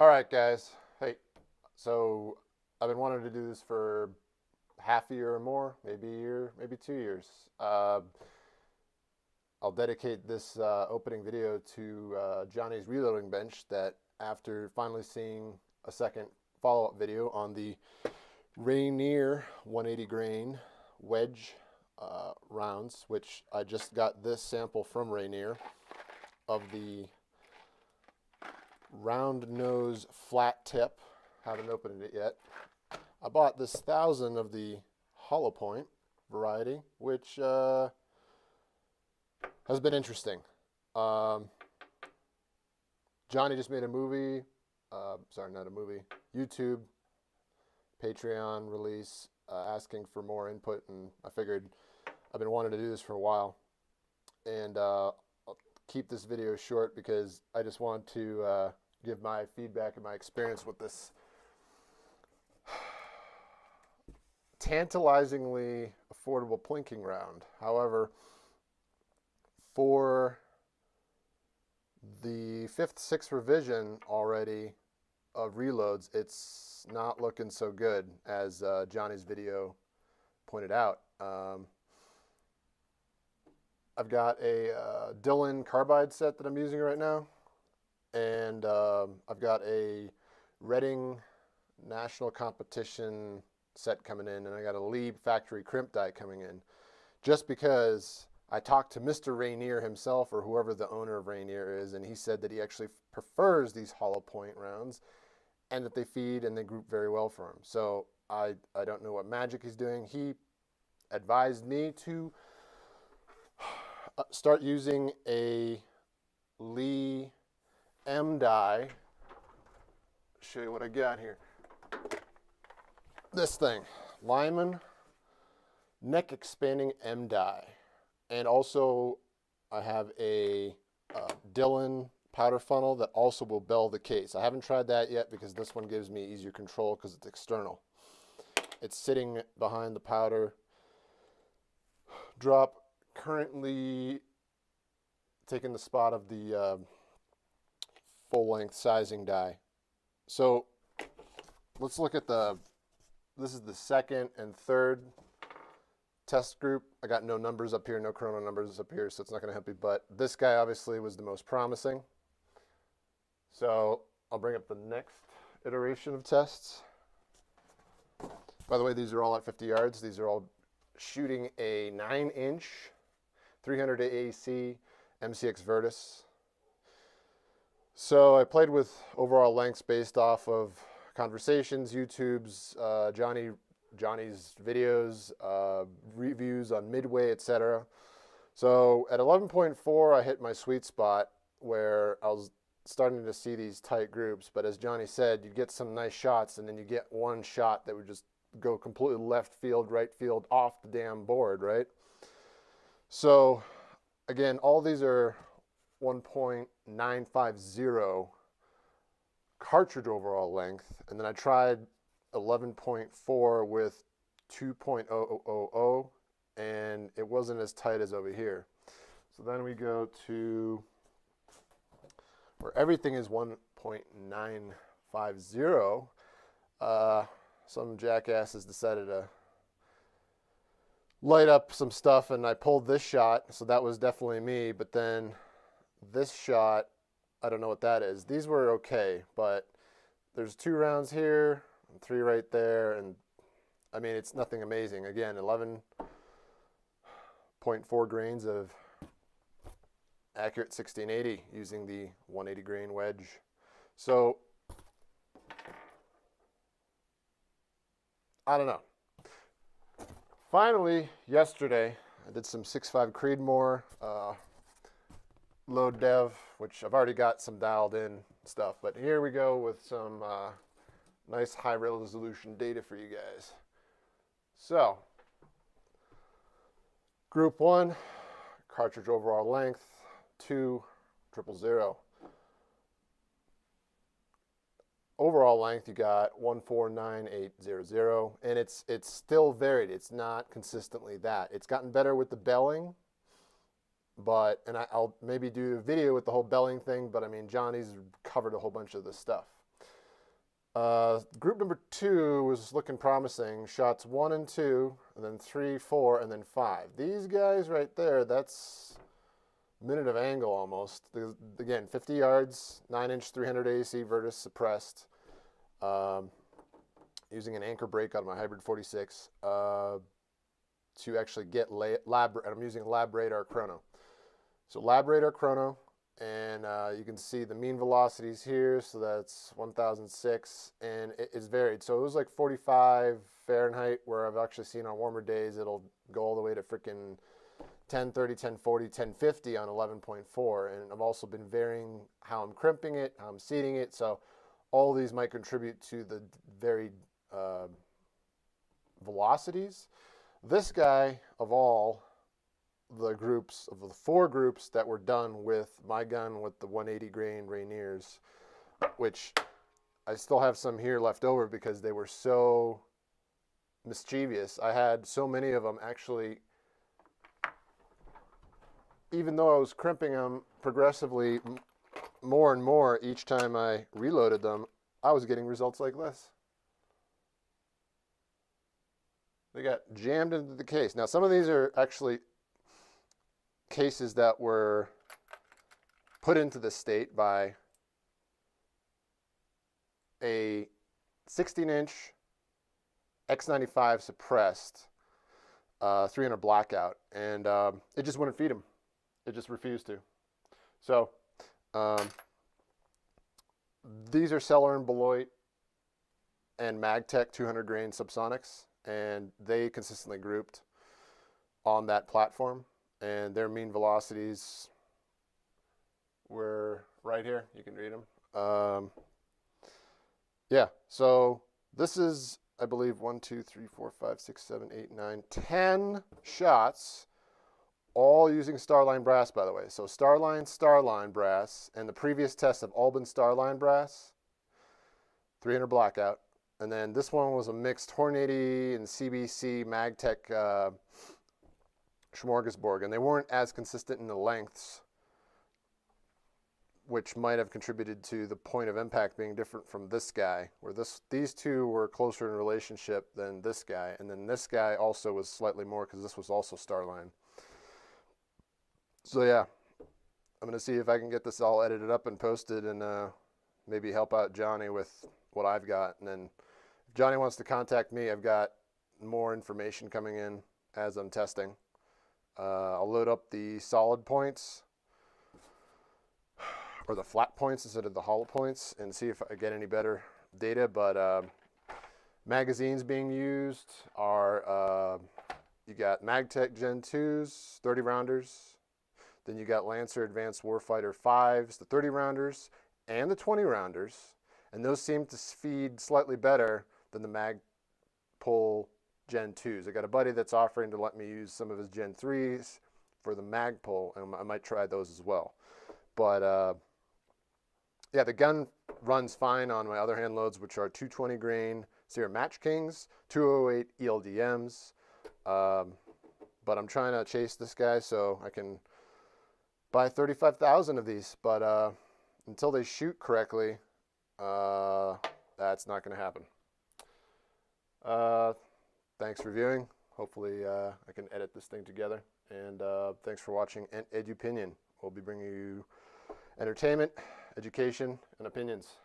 All right, guys. Hey, so I've been wanting to do this for half a year or more, maybe a year, maybe 2 years. I'll dedicate this opening video to Johnny's reloading bench that after finally seeing a second follow-up video on the Rainier 180 grain wedge rounds, which I just got this sample from Rainier of the round nose flat tip. Haven't opened it yet. I bought this 1,000 of the hollow point variety, which has been interesting. Um, Johnny just made a movie, sorry, not a movie, YouTube, Patreon release asking for more input, and I figured I've been wanting to do this for a while. And I'll keep this video short because I just want to give my feedback and my experience with this tantalizingly affordable plinking round. However, for the fifth, sixth revision already of reloads, it's not looking so good as Johnny's video pointed out. I've got a Dillon carbide set that I'm using right now, and I've got a Reading National Competition set coming in, and I got a Lieb factory crimp die coming in, just because I talked to Mr. Rainier himself, or whoever the owner of Rainier is, and he said that he actually prefers these hollow point rounds and that they feed and they group very well for him. So I don't know what magic he's doing. He advised me to start using a Lee M die. Show you what I got here. This thing, Lyman neck expanding M die. And also I have a Dillon powder funnel that also will bell the case. I haven't tried that yet because this one gives me easier control because it's external. It's sitting behind the powder drop, currently taking the spot of the full length sizing die. So let's look at this is the second and third test group. I got no numbers up here, no chrono numbers up here, so it's not going to help you, but this guy obviously was the most promising. So I'll bring up the next iteration of tests. By the way, these are all at 50 yards. These are all shooting a 9-inch 300 AAC MCX Virtus. So I played with overall lengths based off of conversations, YouTube's, Johnny's videos, reviews on Midway, etc. So at 11.4, I hit my sweet spot where I was starting to see these tight groups. But as Johnny said, you'd get some nice shots, and then you get one shot that would just go completely left field, right field, off the damn board, right? So again, all these are 1.950 cartridge overall length, and then I tried 11.4 with 2.000, and it wasn't as tight as over here. So then we go to where everything is 1.950. Some jackasses decided to light up some stuff, and I pulled this shot, so that was definitely me. But then this shot, I don't know what that is. These were okay, but there's 2 rounds here, and 3 right there, and I mean, it's nothing amazing. Again, 11.4 grains of accurate 1680 using the 180 grain wedge. So I don't know. Finally, yesterday, I did some 6.5 Creedmoor load dev, which I've already got some dialed in stuff, but here we go with some nice high resolution data for you guys. So, group 1, cartridge overall length, 2,000. Overall length, you got 149,800, and it's still varied. It's not consistently that. It's gotten better with the belling, but, I'll maybe do a video with the whole belling thing, but I mean, Johnny's covered a whole bunch of this stuff. Group number 2 was looking promising. Shots 1 and 2, and then 3, 4, and then 5. These guys right there, that's a minute of angle almost. Again, 50 yards, 9-inch 300 AC Vertus suppressed. Using an anchor brake on my hybrid 46 to actually get lab, and I'm using lab radar chrono. So lab radar chrono. And you can see the mean velocities here, so that's 1006, and it's varied. So it was like 45 Fahrenheit, where I've actually seen on warmer days it'll go all the way to freaking 1030, 1040, 1050 on 11.4. And I've also been varying how I'm crimping it, how I'm seating it. So all these might contribute to the varied velocities. This guy, of all the groups, of the 4 groups that were done with my gun with the 180 grain Rainiers, which I still have some here left over because they were so mischievous. I had so many of them actually, even though I was crimping them progressively more and more each time I reloaded them, I was getting results like this. They got jammed into the case. Now, some of these are actually cases that were put into this state by a 16-inch X95 suppressed 300 Blackout, and it just wouldn't feed them. It just refused to. So these are Celler and Beloit and Magtech 200 grain subsonics, and they consistently grouped on that platform. And their mean velocities were right here. You can read them. Yeah, so this is, I believe, 1, 2, 3, 4, 5, 6, 7, 8, 9, 10 shots, all using Starline brass, by the way. So Starline brass, and the previous tests have all been Starline brass, 300 Blackout. And then this one was a mixed Hornady and CBC Magtech smorgasbord, and they weren't as consistent in the lengths, which might have contributed to the point of impact being different from this guy, where these two were closer in relationship than this guy, and then this guy also was slightly more because this was also Starline. So yeah, I'm gonna see if I can get this all edited up and posted, and maybe help out Johnny with what I've got. And then if Johnny wants to contact me, I've got more information coming in as I'm testing. I'll load up the solid points, or the flat points instead of the hollow points, and see if I get any better data. But magazines being used are, you got Magtech Gen 2s, 30 rounders. Then you got Lancer Advanced Warfighter 5s, the 30 rounders, and the 20 rounders. And those seem to feed slightly better than the Magpul Gen 2s. I got a buddy that's offering to let me use some of his Gen 3s for the Magpul, and I might try those as well. But yeah, the gun runs fine on my other hand loads, which are 220 grain Sierra Match Kings, 208 ELDMs. But I'm trying to chase this guy so I can buy 35,000 of these. But until they shoot correctly, that's not going to happen. Thanks for viewing. Hopefully I can edit this thing together. And thanks for watching EntEduPinion. We'll be bringing you entertainment, education, and opinions.